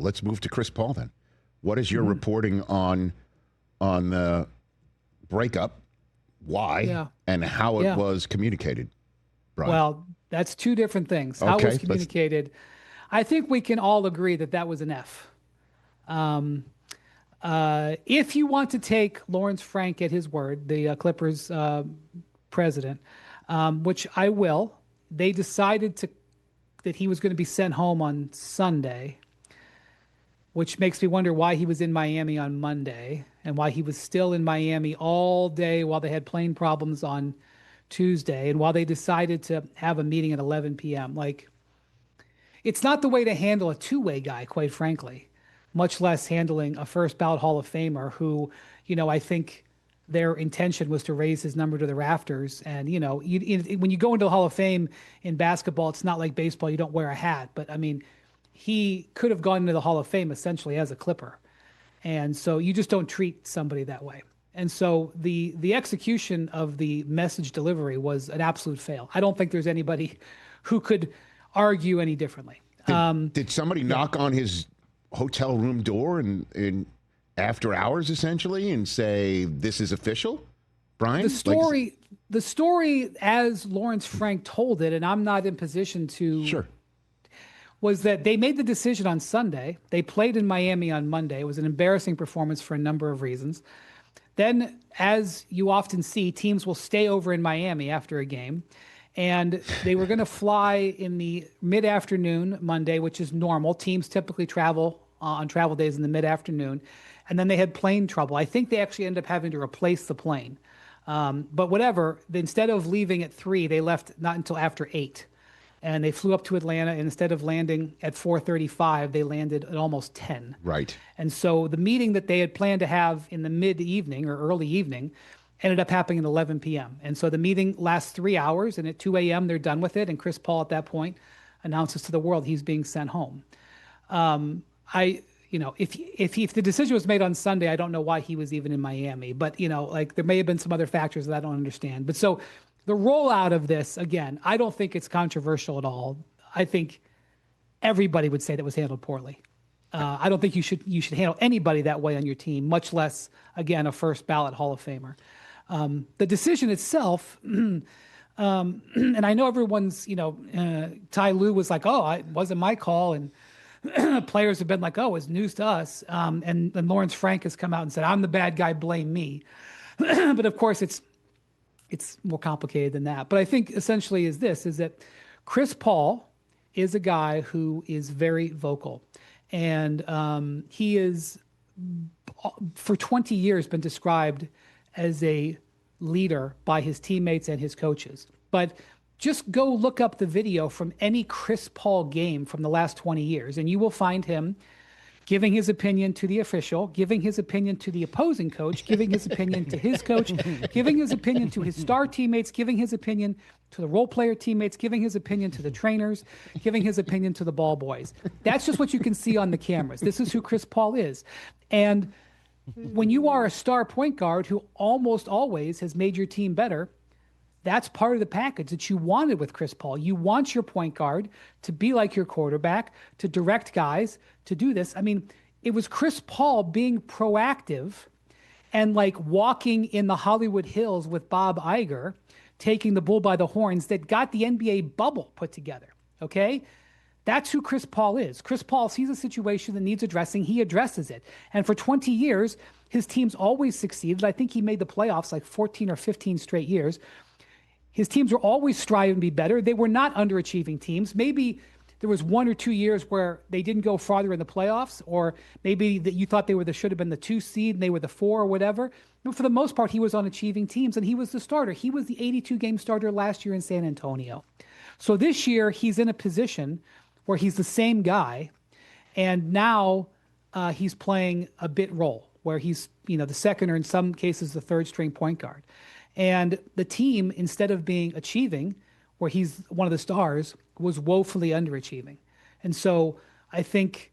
let's move to Chris Paul then. What is your reporting on the breakup, why, and how it was communicated, Brian? Well, that's two different things. How it was communicated, I think we can all agree that was an F. If you want to take Lawrence Frank at his word, the Clippers president, which I will, they decided that he was going to be sent home on Sunday, which makes me wonder why he was in Miami on Monday and why he was still in Miami all day while they had plane problems on Tuesday and while they decided to have a meeting at 11 p.m. Like, it's not the way to handle a two-way guy, quite frankly, much less handling a first ballot Hall of Famer who, I think their intention was to raise his number to the rafters. And, when you go into the Hall of Fame in basketball, it's not like baseball. You don't wear a hat. But, I mean, he could have gone into the Hall of Fame essentially as a Clipper. And so you just don't treat somebody that way. And so the execution of the message delivery was an absolute fail. I don't think there's anybody who could argue any differently. Did somebody knock on his hotel room door in after hours essentially and say, this is official, Brian? The story as Lawrence Frank told it, and I'm not in position to, was that they made the decision on Sunday. They played in Miami on Monday. It was an embarrassing performance for a number of reasons. Then, as you often see, teams will stay over in Miami after a game. And they were going to fly in the mid-afternoon Monday, which is normal. Teams typically travel on travel days in the mid-afternoon. And then they had plane trouble. I think they actually ended up having to replace the plane. But whatever, instead of leaving at 3, they left not until after 8. And they flew up to Atlanta, and instead of landing at 4:35, they landed at almost 10. Right. And so the meeting that they had planned to have in the mid-evening or early evening ended up happening at 11 p.m. And so the meeting lasts 3 hours, and at 2 a.m. they're done with it. And Chris Paul at that point announces to the world he's being sent home. If the decision was made on Sunday, I don't know why he was even in Miami. But, there may have been some other factors that I don't understand. But so the rollout of this, again, I don't think it's controversial at all. I think everybody would say that was handled poorly. I don't think you should handle anybody that way on your team, much less, again, a first ballot Hall of Famer. The decision itself, and I know everyone's, Ty Lue was like, it wasn't my call. And players have been like, it was news to us. And Lawrence Frank has come out and said, I'm the bad guy, blame me. But of course, it's more complicated than that. But I think essentially is that Chris Paul is a guy who is very vocal. And he is, for 20 years, been described as a leader by his teammates and his coaches. But just go look up the video from any Chris Paul game from the last 20 years, and you will find him giving his opinion to the official, giving his opinion to the opposing coach, giving his opinion to his coach, giving his opinion to his star teammates, giving his opinion to the role player teammates, giving his opinion to the trainers, giving his opinion to the ball boys. That's just what you can see on the cameras. This is who Chris Paul is. And when you are a star point guard who almost always has made your team better, that's part of the package that you wanted with Chris Paul. You want your point guard to be like your quarterback, to direct guys, to do this. I mean, it was Chris Paul being proactive and like walking in the Hollywood Hills with Bob Iger, taking the bull by the horns, that got the NBA bubble put together, okay? That's who Chris Paul is. Chris Paul sees a situation that needs addressing. He addresses it. And for 20 years, his teams always succeeded. I think he made the playoffs like 14 or 15 straight years. His teams were always striving to be better. They were not underachieving teams. Maybe there was 1 or 2 years where they didn't go farther in the playoffs, or maybe that you thought should have been the 2 seed and they were the 4 or whatever. But for the most part, he was on achieving teams, and he was the starter. He was the 82-game starter last year in San Antonio. So this year, he's in a position where he's the same guy, and now he's playing a bit role where he's, the second or in some cases the third string point guard. And the team, instead of being achieving, where he's one of the stars, was woefully underachieving. And so I think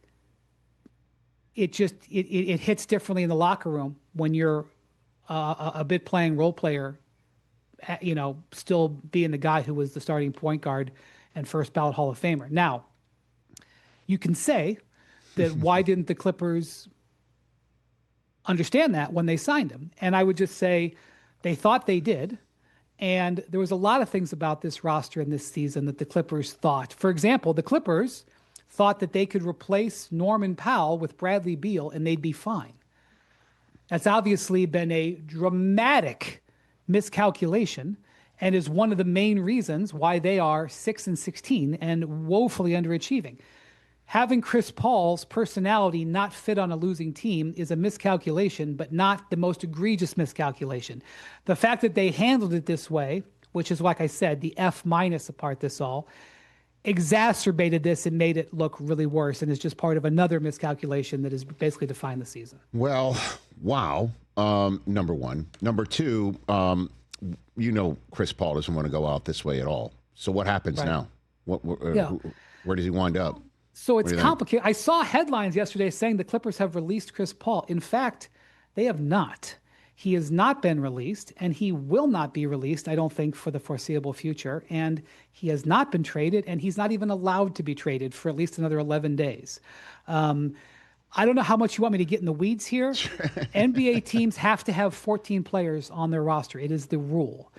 it hits differently in the locker room when you're a bit playing role player, still being the guy who was the starting point guard and first ballot Hall of Famer. Now, you can say that why didn't the Clippers understand that when they signed him? And I would just say they thought they did. And there was a lot of things about this roster in this season that the Clippers thought. For example, the Clippers thought that they could replace Norman Powell with Bradley Beal and they'd be fine. That's obviously been a dramatic miscalculation and is one of the main reasons why they are 6-16 and woefully underachieving. Having Chris Paul's personality not fit on a losing team is a miscalculation, but not the most egregious miscalculation. The fact that they handled it this way, which is, like I said, the F- apart this all, exacerbated this and made it look really worse, and is just part of another miscalculation that has basically defined the season. Well, wow. Number one. Number two, Chris Paul doesn't want to go out this way at all. So what happens now? Where does he wind up? So it's complicated. I saw headlines yesterday saying the Clippers have released Chris Paul. In fact, they have not. He has not been released, and he will not be released, I don't think, for the foreseeable future. And he has not been traded, and he's not even allowed to be traded for at least another 11 days. I don't know how much you want me to get in the weeds here. NBA teams have to have 14 players on their roster. It is the rule.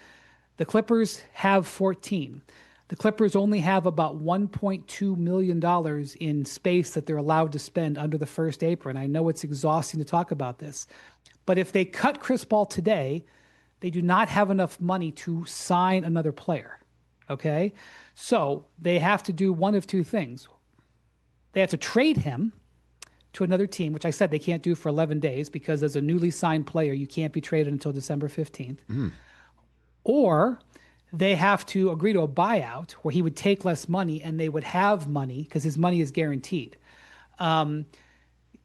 The Clippers have 14. The Clippers only have about $1.2 million in space that they're allowed to spend under the first apron. I know it's exhausting to talk about this, but if they cut Chris Paul today, they do not have enough money to sign another player, okay? So they have to do one of two things. They have to trade him to another team, which I said they can't do for 11 days because as a newly signed player, you can't be traded until December 15th. Or they have to agree to a buyout where he would take less money and they would have money because his money is guaranteed.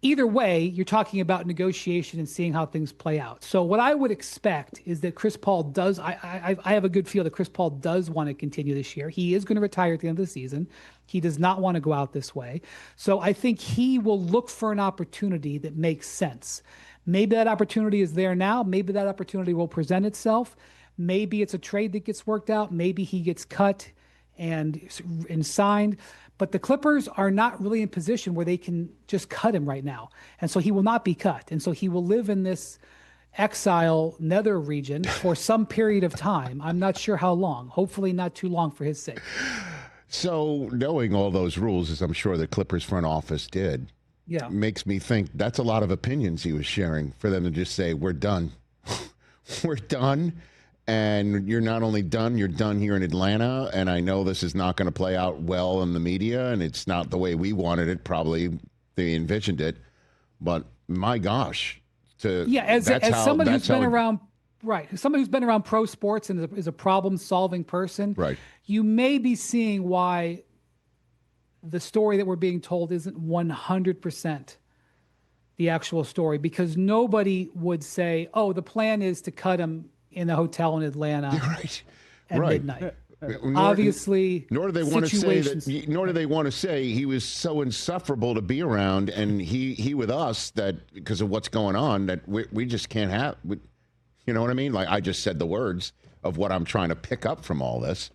Either way, you're talking about negotiation and seeing how things play out. So what I would expect is that Chris Paul does, I have a good feel that Chris Paul does want to continue this year. He is going to retire at the end of the season. He does not want to go out this way. So I think he will look for an opportunity that makes sense. Maybe that opportunity is there now. Maybe that opportunity will present itself. Maybe it's a trade that gets worked out. Maybe he gets cut and signed. But the Clippers are not really in position where they can just cut him right now. And so he will not be cut. And so he will live in this exile nether region for some period of time. I'm not sure how long. Hopefully not too long for his sake. So knowing all those rules, as I'm sure the Clippers front office did, makes me think that's a lot of opinions he was sharing for them to just say, we're done. We're done. And you're not only done, you're done here in Atlanta. And I know this is not going to play out well in the media, and it's not the way we wanted it. Probably they envisioned it. But my gosh. As somebody who's been around, somebody who's been around pro sports and is a problem-solving person, you may be seeing why the story that we're being told isn't 100% the actual story, because nobody would say, oh, the plan is to cut him in the hotel in Atlanta at midnight. Obviously, nor do they want to say that. Nor do they want to say he was so insufferable to be around, and he with us that because of what's going on that we just can't have. You know what I mean? Like I just said the words of what I'm trying to pick up from all this.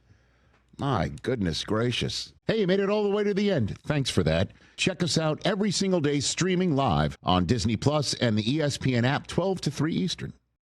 My goodness gracious! Hey, you made it all the way to the end. Thanks for that. Check us out every single day streaming live on Disney Plus and the ESPN app, 12 to 3 Eastern.